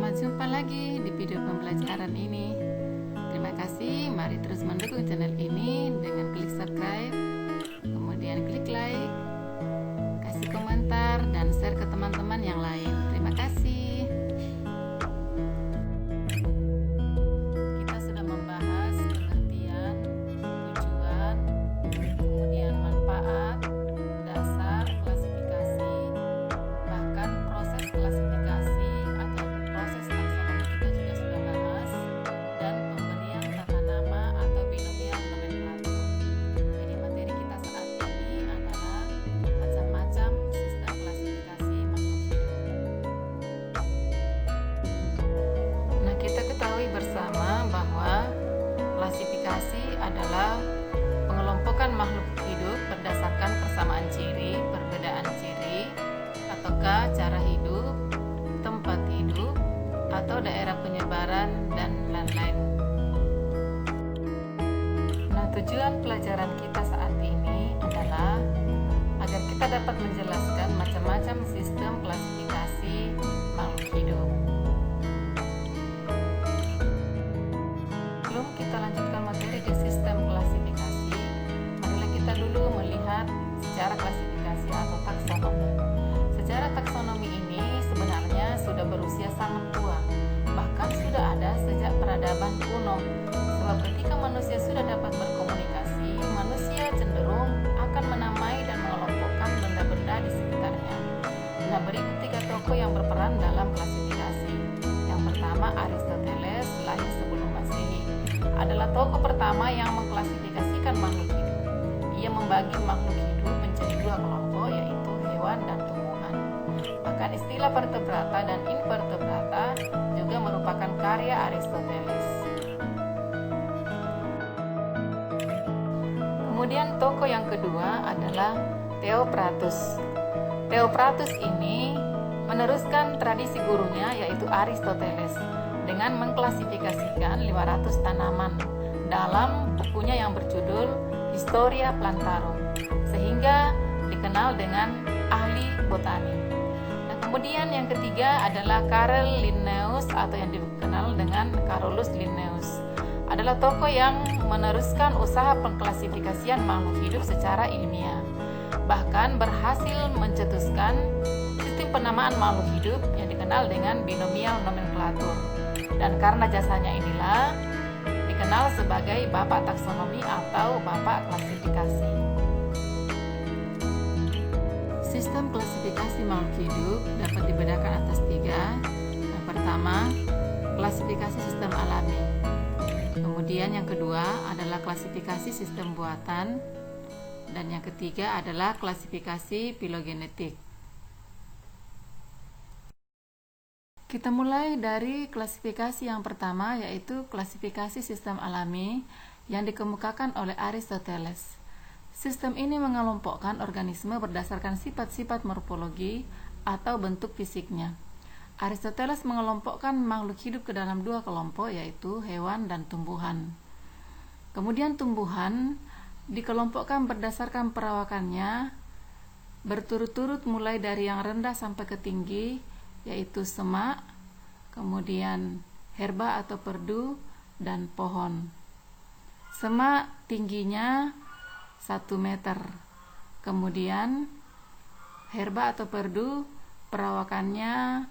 Selamat jumpa lagi di video pembelajaran ini. Terima kasih, mari terus mendukung channel ini dengan klik subscribe, kemudian klik like, kasih komentar, dan share ke teman-teman yang lain. Terima kasih. Kita sudah membahas pengertian, tujuan, kemudian manfaat, dasar, klasifikasi, bahkan proses klasifikasi atau proses taksonomi kita juga sudah bahas, dan pemberian tata nama atau binomial nomenklatur. Jadi materi kita saat ini adalah macam-macam sistem klasifikasi makhluk hidup. Nah, kita ketahui bersama bahwa klasifikasi adalah pengelompokan makhluk hidup berdasarkan persamaan ciri, perbedaan ciri, ataukah cara hidup, tempat hidup, atau daerah penyebaran, dan lain-lain. Nah, tujuan pelajaran kita saat ini adalah agar kita dapat menjelaskan macam-macam sistem klasifikasi makhluk hidup. Sebelum kita lanjutkan materi di sistem klasifikasi, marilah kita dulu melihat secara klasifikasi atau taksonomi. Secara taksonomi ini sebenarnya sudah berusia sangat tua, bahkan sudah ada sejak peradaban kuno. Sebab ketika manusia sudah dapat berkomunikasi, manusia cenderung akan menamai dan mengelompokkan benda-benda di sekitarnya. Nah, berikut 3 tokoh yang berperan dalam klasifikasi. Yang pertama, Aristoteles, lahir sebelum Masehi, adalah tokoh pertama yang mengklasifikasikan makhluk hidup. Ia membagi makhluk hidup menjadi 2 kelompok, yaitu hewan dan tumbuhan. Bahkan istilah vertebrata dan invertebrata juga merupakan karya Aristoteles. Kemudian tokoh yang kedua adalah Theopratus. Theopratus ini meneruskan tradisi gurunya, yaitu Aristoteles, dengan mengklasifikasikan 500 tanaman dalam bukunya yang berjudul Historia Plantarum, sehingga dikenal dengan ahli botani. Nah, kemudian yang ketiga adalah Carel Linnaeus atau yang dikenal dengan Carolus Linnaeus, adalah tokoh yang meneruskan usaha pengklasifikasian makhluk hidup secara ilmiah, bahkan berhasil mencetuskan sistem penamaan makhluk hidup yang dikenal dengan binomial nomenklatur. Dan karena jasanya inilah dikenal sebagai Bapak Taksonomi atau Bapak Klasifikasi. Sistem klasifikasi makhluk hidup dapat dibedakan atas 3. Yang pertama, klasifikasi sistem alami. Kemudian yang kedua adalah klasifikasi sistem buatan. Dan yang ketiga adalah klasifikasi filogenetik. Kita mulai dari klasifikasi yang pertama, yaitu klasifikasi sistem alami yang dikemukakan oleh Aristoteles. Sistem ini mengelompokkan organisme berdasarkan sifat-sifat morfologi atau bentuk fisiknya. Aristoteles mengelompokkan makhluk hidup ke dalam 2 kelompok, yaitu hewan dan tumbuhan. Kemudian tumbuhan dikelompokkan berdasarkan perawakannya berturut-turut mulai dari yang rendah sampai ke tinggi, yaitu semak, kemudian herba atau perdu, dan pohon. Semak tingginya 1 meter, kemudian herba atau perdu perawakannya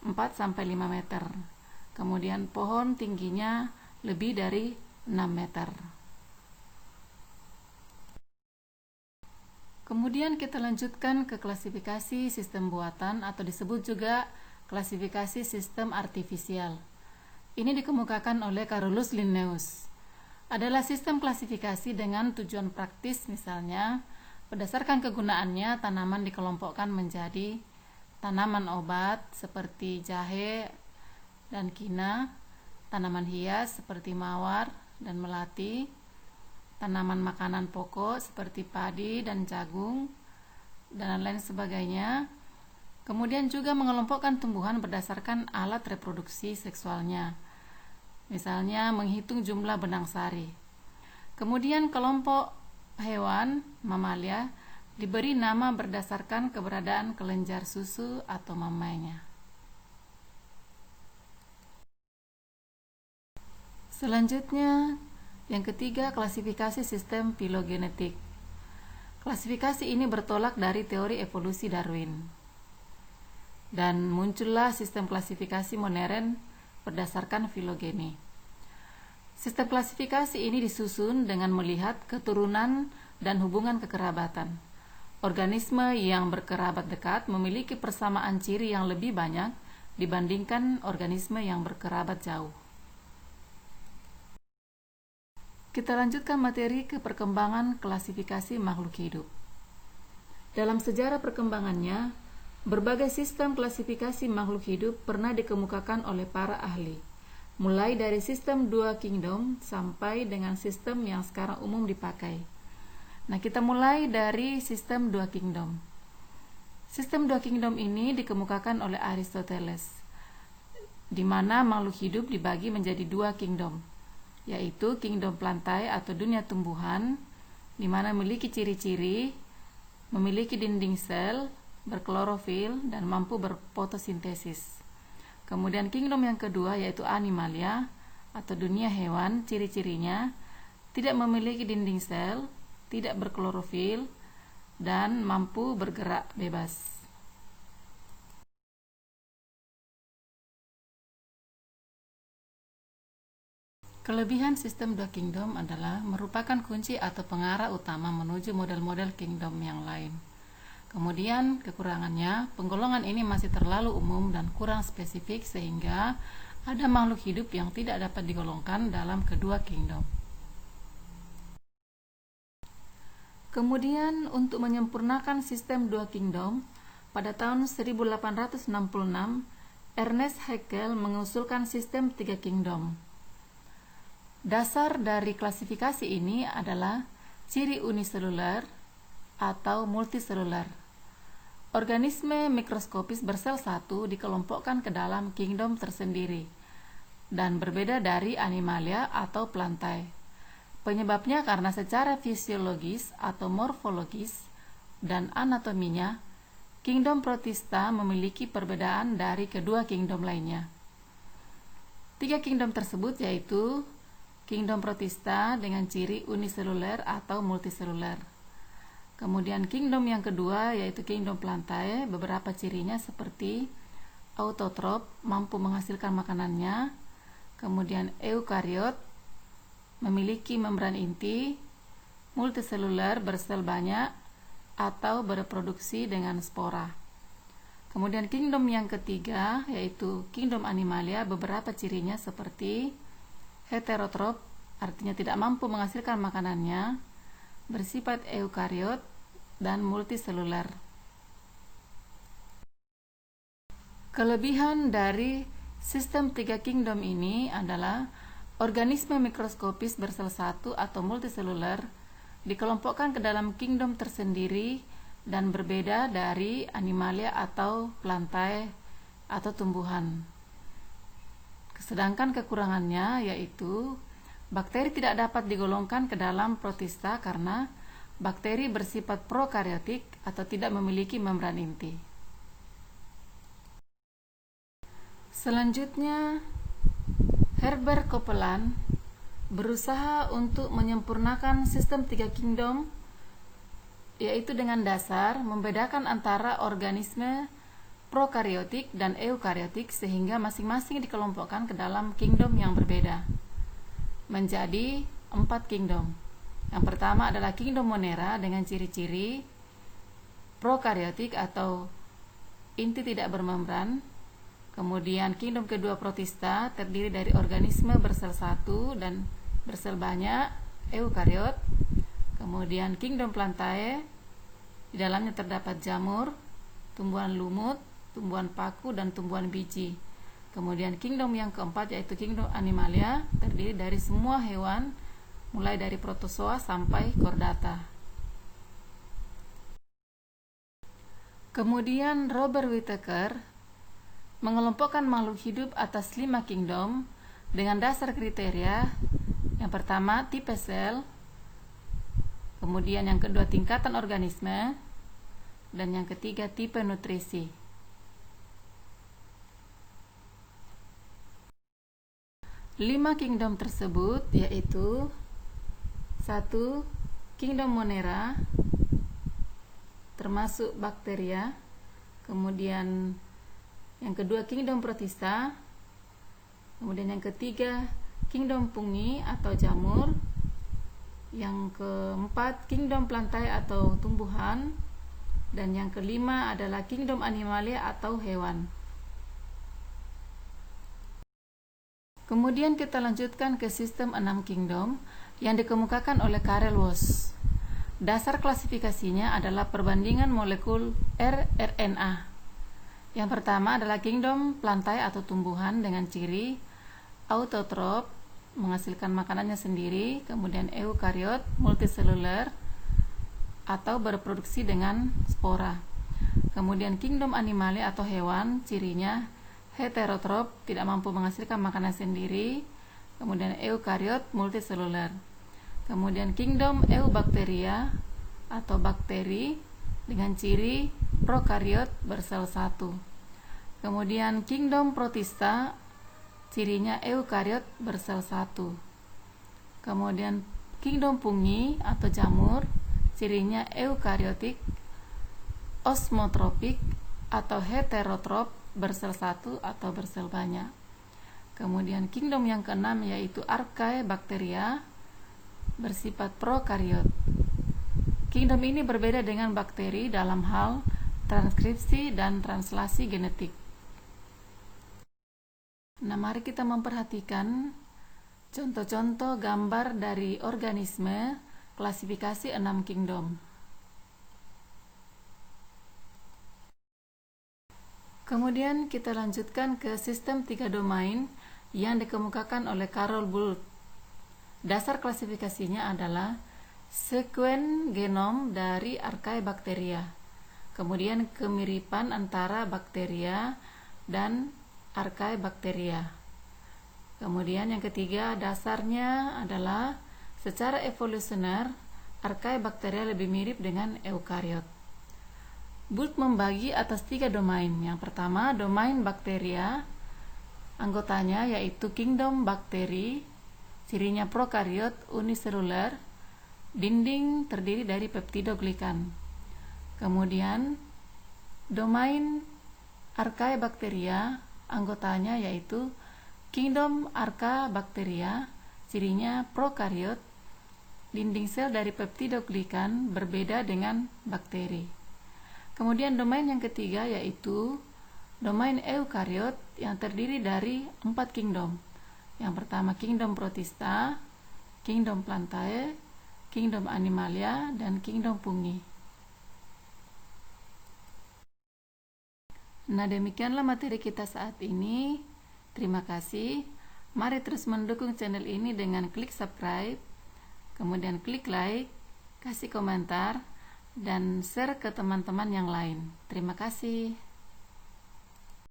4-5 meter, kemudian pohon tingginya lebih dari 6 meter. Kemudian kita lanjutkan ke klasifikasi sistem buatan atau disebut juga klasifikasi sistem artifisial. Ini dikemukakan oleh Carolus Linnaeus. Adalah sistem klasifikasi dengan tujuan praktis, misalnya berdasarkan kegunaannya tanaman dikelompokkan menjadi tanaman obat seperti jahe dan kina, tanaman hias seperti mawar dan melati, tanaman makanan pokok seperti padi dan jagung, dan lain sebagainya. Kemudian juga mengelompokkan tumbuhan berdasarkan alat reproduksi seksualnya, misalnya menghitung jumlah benang sari. Kemudian kelompok hewan, mamalia, diberi nama berdasarkan keberadaan kelenjar susu atau mamainya. Selanjutnya, yang ketiga, klasifikasi sistem filogenetik. Klasifikasi ini bertolak dari teori evolusi Darwin. Dan muncullah sistem klasifikasi modern berdasarkan filogeni. Sistem klasifikasi ini disusun dengan melihat keturunan dan hubungan kekerabatan. Organisme yang berkerabat dekat memiliki persamaan ciri yang lebih banyak dibandingkan organisme yang berkerabat jauh. Kita lanjutkan materi ke perkembangan klasifikasi makhluk hidup. Dalam sejarah perkembangannya, berbagai sistem klasifikasi makhluk hidup pernah dikemukakan oleh para ahli, mulai dari sistem dua kingdom sampai dengan sistem yang sekarang umum dipakai. Nah, kita mulai dari sistem dua kingdom. Sistem dua kingdom ini dikemukakan oleh Aristoteles, di mana makhluk hidup dibagi menjadi dua kingdom, yaitu kingdom plantae atau dunia tumbuhan, di mana memiliki ciri-ciri, memiliki dinding sel, berklorofil, dan mampu berfotosintesis. Kemudian kingdom yang kedua yaitu animalia atau dunia hewan, ciri-cirinya tidak memiliki dinding sel, tidak berklorofil, dan mampu bergerak bebas. Kelebihan sistem dua kingdom adalah merupakan kunci atau pengarah utama menuju model-model kingdom yang lain. Kemudian kekurangannya, penggolongan ini masih terlalu umum dan kurang spesifik sehingga ada makhluk hidup yang tidak dapat digolongkan dalam kedua kingdom. Kemudian untuk menyempurnakan sistem dua kingdom, pada tahun 1866 Ernest Haeckel mengusulkan sistem tiga kingdom. Dasar dari klasifikasi ini adalah ciri uniseluler atau multiseluler. Organisme mikroskopis bersel satu dikelompokkan ke dalam kingdom tersendiri dan berbeda dari animalia atau plantae. Penyebabnya karena secara fisiologis atau morfologis dan anatominya, kingdom protista memiliki perbedaan dari kedua kingdom lainnya. Tiga kingdom tersebut yaitu kingdom protista dengan ciri uniseluler atau multiseluler. Kemudian kingdom yang kedua yaitu kingdom plantae, beberapa cirinya seperti autotrop, mampu menghasilkan makanannya. Kemudian eukariot, memiliki membran inti, multiseluler, bersel banyak atau bereproduksi dengan spora. Kemudian kingdom yang ketiga yaitu kingdom animalia, beberapa cirinya seperti heterotrop, artinya tidak mampu menghasilkan makanannya, bersifat eukariot, dan multiseluler. Kelebihan dari sistem tiga kingdom ini adalah organisme mikroskopis bersel satu atau multiseluler dikelompokkan ke dalam kingdom tersendiri dan berbeda dari animalia atau plantae atau tumbuhan. Sedangkan kekurangannya yaitu bakteri tidak dapat digolongkan ke dalam protista karena bakteri bersifat prokariotik atau tidak memiliki membran inti. Selanjutnya, Herbert Copeland berusaha untuk menyempurnakan sistem tiga kingdom, yaitu dengan dasar membedakan antara organisme prokariotik dan eukariotik sehingga masing-masing dikelompokkan ke dalam kingdom yang berbeda menjadi 4 kingdom. Yang pertama adalah kingdom Monera dengan ciri-ciri prokariotik atau inti tidak bermembran. Kemudian kingdom kedua protista terdiri dari organisme bersel satu dan bersel banyak, eukariot. Kemudian kingdom plantae, di dalamnya terdapat jamur, tumbuhan lumut, tumbuhan paku, dan tumbuhan biji. Kemudian kingdom yang keempat yaitu kingdom animalia, terdiri dari semua hewan mulai dari protozoa sampai chordata. Kemudian Robert Whittaker mengelompokkan makhluk hidup atas 5 kingdom dengan dasar kriteria. Yang pertama tipe sel, kemudian yang kedua tingkatan organisme, dan yang ketiga tipe nutrisi. 5 kingdom tersebut yaitu 1. Kingdom Monera termasuk bakteria, kemudian yang kedua kingdom Protista, kemudian yang ketiga kingdom Fungi atau jamur, yang keempat kingdom Plantae atau tumbuhan, dan yang kelima adalah kingdom Animalia atau hewan. Kemudian kita lanjutkan ke sistem 6 kingdom yang dikemukakan oleh Karel Woese. Dasar klasifikasinya adalah perbandingan molekul rRNA. Yang pertama adalah kingdom Plantae atau tumbuhan dengan ciri autotrop, menghasilkan makanannya sendiri, kemudian eukariot, multiseluler atau berproduksi dengan spora. Kemudian kingdom Animalia atau hewan, cirinya heterotrop, tidak mampu menghasilkan makanan sendiri, kemudian eukariot, multiseluler. Kemudian kingdom Eubacteria atau bakteri dengan ciri prokariot, bersel satu. Kemudian kingdom Protista, cirinya eukariot, bersel satu. Kemudian kingdom Fungi atau jamur, cirinya eukariotik, osmotropik atau heterotrop, bersel satu atau bersel banyak. Kemudian kingdom yang keenam yaitu Archaebacteria, bersifat prokariot. Kingdom ini berbeda dengan bakteri dalam hal transkripsi dan translasi genetik. Nah, mari kita memperhatikan contoh-contoh gambar dari organisme klasifikasi 6 kingdom. Kemudian kita lanjutkan ke sistem 3 domain yang dikemukakan oleh Carol Bult. Dasar klasifikasinya adalah sekuen genom dari Archaebacteria, kemudian kemiripan antara bakteria dan Archaebacteria. Kemudian yang ketiga, dasarnya adalah secara evolusioner Archaebacteria lebih mirip dengan eukariot. Bult membagi atas 3 domain. Yang pertama, domain bakteria. Anggotanya yaitu kingdom bakteri, cirinya prokariot, uniseluler, dinding terdiri dari peptidoglikan. Kemudian, domain Archaebacteria, anggotanya yaitu kingdom Archaebacteria, cirinya prokariot, dinding sel dari peptidoglikan, berbeda dengan bakteri. Kemudian domain yang ketiga yaitu domain eukariot yang terdiri dari 4 kingdom. Yang pertama kingdom Protista, kingdom Plantae, kingdom Animalia, dan kingdom Fungi. Nah, demikianlah materi kita saat ini. Terima kasih. Mari terus mendukung channel ini dengan klik subscribe, kemudian klik like, kasih komentar, dan share ke teman-teman yang lain. Terima kasih.